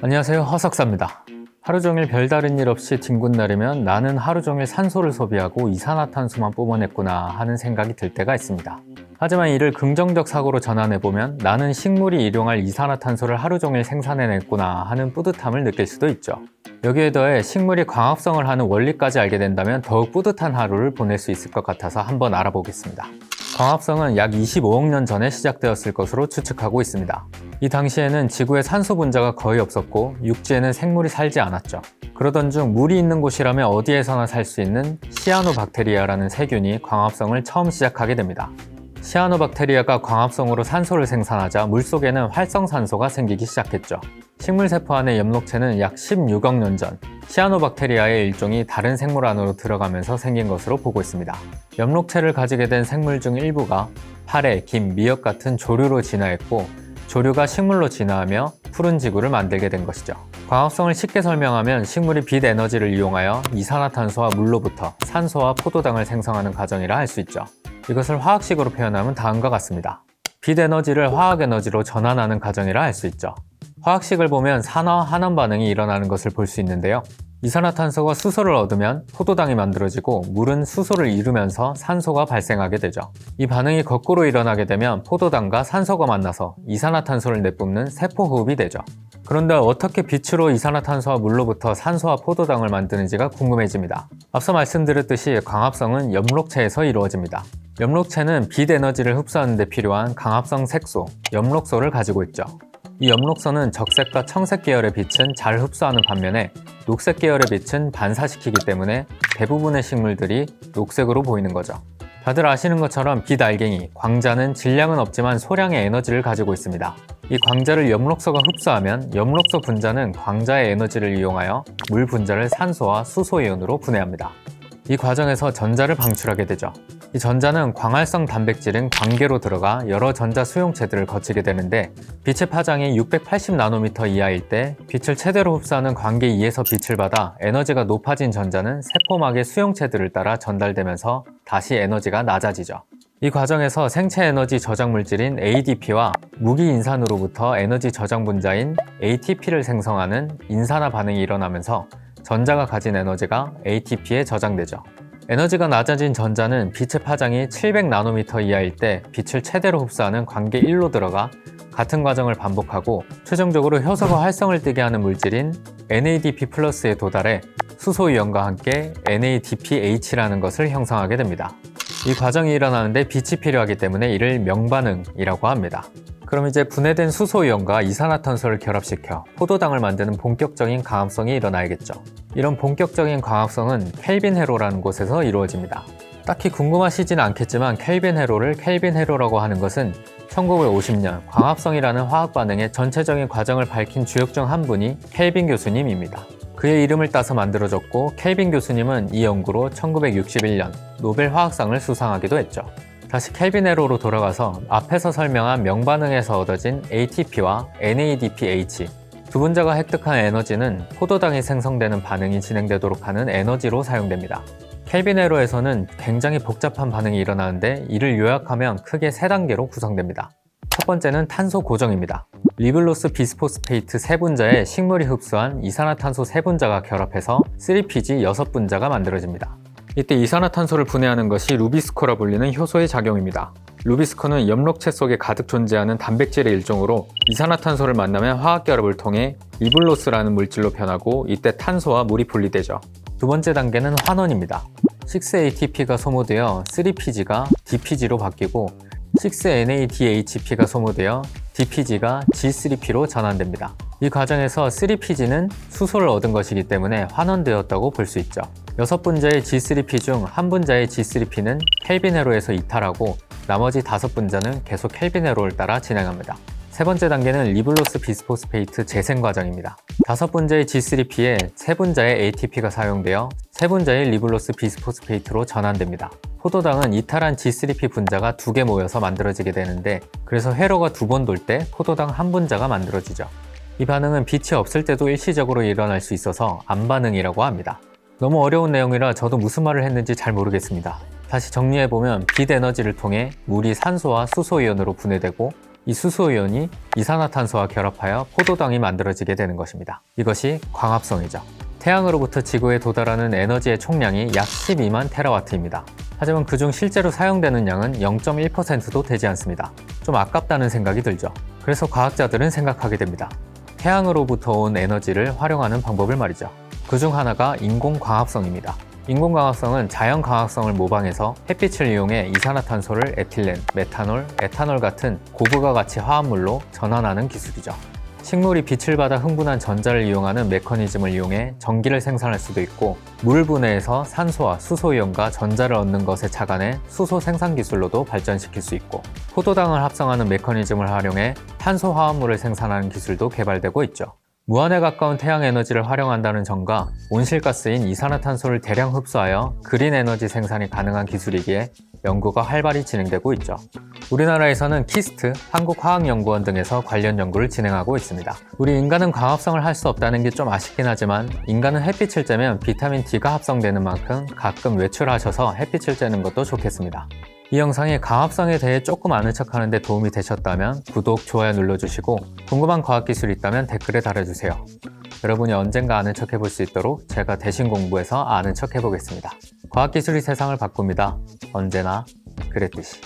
안녕하세요, 허석사입니다. 하루 종일 별다른 일 없이 뒹군거리면 나는 하루 종일 산소를 소비하고 이산화탄소만 뿜어냈구나 하는 생각이 들 때가 있습니다. 하지만 이를 긍정적 사고로 전환해보면 나는 식물이 일용할 이산화탄소를 하루 종일 생산해냈구나 하는 뿌듯함을 느낄 수도 있죠. 여기에 더해 식물이 광합성을 하는 원리까지 알게 된다면 더욱 뿌듯한 하루를 보낼 수 있을 것 같아서 한번 알아보겠습니다. 광합성은 약 25억 년 전에 시작되었을 것으로 추측하고 있습니다. 이 당시에는 지구에 산소 분자가 거의 없었고 육지에는 생물이 살지 않았죠. 그러던 중 물이 있는 곳이라면 어디에서나 살 수 있는 시아노박테리아라는 세균이 광합성을 처음 시작하게 됩니다. 시아노박테리아가 광합성으로 산소를 생산하자 물속에는 활성산소가 생기기 시작했죠. 식물세포 안의 엽록체는 약 16억 년 전 시아노박테리아의 일종이 다른 생물 안으로 들어가면서 생긴 것으로 보고 있습니다. 엽록체를 가지게 된 생물 중 일부가 파래, 김, 미역 같은 조류로 진화했고 조류가 식물로 진화하며 푸른 지구를 만들게 된 것이죠. 광합성을 쉽게 설명하면 식물이 빛 에너지를 이용하여 이산화탄소와 물로부터 산소와 포도당을 생성하는 과정이라 할 수 있죠. 이것을 화학식으로 표현하면 다음과 같습니다. 빛 에너지를 화학 에너지로 전환하는 과정이라 할 수 있죠. 화학식을 보면 산화, 환원 반응이 일어나는 것을 볼 수 있는데요. 이산화탄소가 수소를 얻으면 포도당이 만들어지고 물은 수소를 이루면서 산소가 발생하게 되죠. 이 반응이 거꾸로 일어나게 되면 포도당과 산소가 만나서 이산화탄소를 내뿜는 세포호흡이 되죠. 그런데 어떻게 빛으로 이산화탄소와 물로부터 산소와 포도당을 만드는지가 궁금해집니다. 앞서 말씀드렸듯이 광합성은 엽록체에서 이루어집니다. 엽록체는 빛 에너지를 흡수하는 데 필요한 강합성 색소, 엽록소를 가지고 있죠. 이 엽록소는 적색과 청색 계열의 빛은 잘 흡수하는 반면에 녹색 계열의 빛은 반사시키기 때문에 대부분의 식물들이 녹색으로 보이는 거죠. 다들 아시는 것처럼 빛 알갱이, 광자는 질량은 없지만 소량의 에너지를 가지고 있습니다. 이 광자를 엽록소가 흡수하면 엽록소 분자는 광자의 에너지를 이용하여 물 분자를 산소와 수소이온으로 분해합니다. 이 과정에서 전자를 방출하게 되죠. 이 전자는 광활성 단백질인 광계로 들어가 여러 전자 수용체들을 거치게 되는데 빛의 파장이 680나노미터 이하일 때 빛을 최대로 흡수하는 광계 2에서 빛을 받아 에너지가 높아진 전자는 세포막의 수용체들을 따라 전달되면서 다시 에너지가 낮아지죠. 이 과정에서 생체 에너지 저장 물질인 ADP와 무기 인산으로부터 에너지 저장 분자인 ATP를 생성하는 인산화 반응이 일어나면서 전자가 가진 에너지가 ATP에 저장되죠. 에너지가 낮아진 전자는 빛의 파장이 700나노미터 이하일 때 빛을 최대로 흡수하는 광계 1로 들어가 같은 과정을 반복하고 최종적으로 효소가 활성을 띠게 하는 물질인 NADP+에 도달해 수소이온과 함께 NADPH라는 것을 형성하게 됩니다. 이 과정이 일어나는데 빛이 필요하기 때문에 이를 명반응이라고 합니다. 그럼 이제 분해된 수소이온과 이산화탄소를 결합시켜 포도당을 만드는 본격적인 광합성이 일어나야겠죠. 이런 본격적인 광합성은 켈빈 회로라는 곳에서 이루어집니다. 딱히 궁금하시진 않겠지만 켈빈 회로를 켈빈 회로라고 하는 것은 1950년 광합성이라는 화학 반응의 전체적인 과정을 밝힌 주역 중 한 분이 켈빈 교수님입니다. 그의 이름을 따서 만들어졌고 켈빈 교수님은 이 연구로 1961년 노벨 화학상을 수상하기도 했죠. 다시 켈빈 회로로 돌아가서 앞에서 설명한 명반응에서 얻어진 ATP와 NADPH 두 분자가 획득한 에너지는 포도당이 생성되는 반응이 진행되도록 하는 에너지로 사용됩니다. 켈빈 회로에서는 굉장히 복잡한 반응이 일어나는데 이를 요약하면 크게 3단계로 구성됩니다. 첫 번째는 탄소 고정입니다. 리블로스 비스포스페이트 3분자에 식물이 흡수한 이산화탄소 3분자가 결합해서 3PG 6분자가 만들어집니다. 이때 이산화탄소를 분해하는 것이 루비스코라 불리는 효소의 작용입니다. 루비스코는 엽록체 속에 가득 존재하는 단백질의 일종으로 이산화탄소를 만나면 화학결합을 통해 리블로스라는 물질로 변하고 이때 탄소와 물이 분리되죠. 두 번째 단계는 환원입니다. 6ATP가 소모되어 3PG가 DPG로 바뀌고 6NADHP가 소모되어 DPG가 G3P로 전환됩니다. 이 과정에서 3PG는 수소를 얻은 것이기 때문에 환원되었다고 볼 수 있죠. 6분자의 G3P 중 1분자의 G3P는 켈빈 회로에서 이탈하고 나머지 5분자는 계속 켈빈 회로를 따라 진행합니다. 세 번째 단계는 리블로스 비스포스페이트 재생 과정입니다. 5분자의 G3P에 3분자의 ATP가 사용되어 3분자의 리블로스 비스포스페이트로 전환됩니다. 포도당은 이탈한 G3P 분자가 2개 모여서 만들어지게 되는데 그래서 회로가 2번 돌 때 포도당 1분자가 만들어지죠. 이 반응은 빛이 없을 때도 일시적으로 일어날 수 있어서 암반응이라고 합니다. 너무 어려운 내용이라 저도 무슨 말을 했는지 잘 모르겠습니다. 다시 정리해보면 빛 에너지를 통해 물이 산소와 수소이온으로 분해되고 이 수소이온이 이산화탄소와 결합하여 포도당이 만들어지게 되는 것입니다. 이것이 광합성이죠. 태양으로부터 지구에 도달하는 에너지의 총량이 약 12만 테라와트입니다. 하지만 그중 실제로 사용되는 양은 0.1%도 되지 않습니다. 좀 아깝다는 생각이 들죠. 그래서 과학자들은 생각하게 됩니다. 태양으로부터 온 에너지를 활용하는 방법을 말이죠. 그중 하나가 인공광합성입니다. 인공광합성은 자연광합성을 모방해서 햇빛을 이용해 이산화탄소를 에틸렌, 메탄올, 에탄올 같은 고부가 가치 화합물로 전환하는 기술이죠. 식물이 빛을 받아 흥분한 전자를 이용하는 메커니즘을 이용해 전기를 생산할 수도 있고, 물 분해에서 산소와 수소이온과 전자를 얻는 것에 착안해 수소 생산 기술로도 발전시킬 수 있고, 포도당을 합성하는 메커니즘을 활용해 탄소 화합물을 생산하는 기술도 개발되고 있죠. 무한에 가까운 태양 에너지를 활용한다는 점과 온실가스인 이산화탄소를 대량 흡수하여 그린 에너지 생산이 가능한 기술이기에 연구가 활발히 진행되고 있죠. 우리나라에서는 키스트, 한국화학연구원 등에서 관련 연구를 진행하고 있습니다. 우리 인간은 광합성을 할 수 없다는 게 좀 아쉽긴 하지만, 인간은 햇빛을 쬐면 비타민 D가 합성되는 만큼 가끔 외출하셔서 햇빛을 쬐는 것도 좋겠습니다. 이 영상이 광합성에 대해 조금 아는 척하는 데 도움이 되셨다면 구독, 좋아요 눌러주시고, 궁금한 과학기술이 있다면 댓글에 달아주세요. 여러분이 언젠가 아는 척 해볼 수 있도록 제가 대신 공부해서 아는 척 해보겠습니다. 과학기술이 세상을 바꿉니다. 언제나 그랬듯이.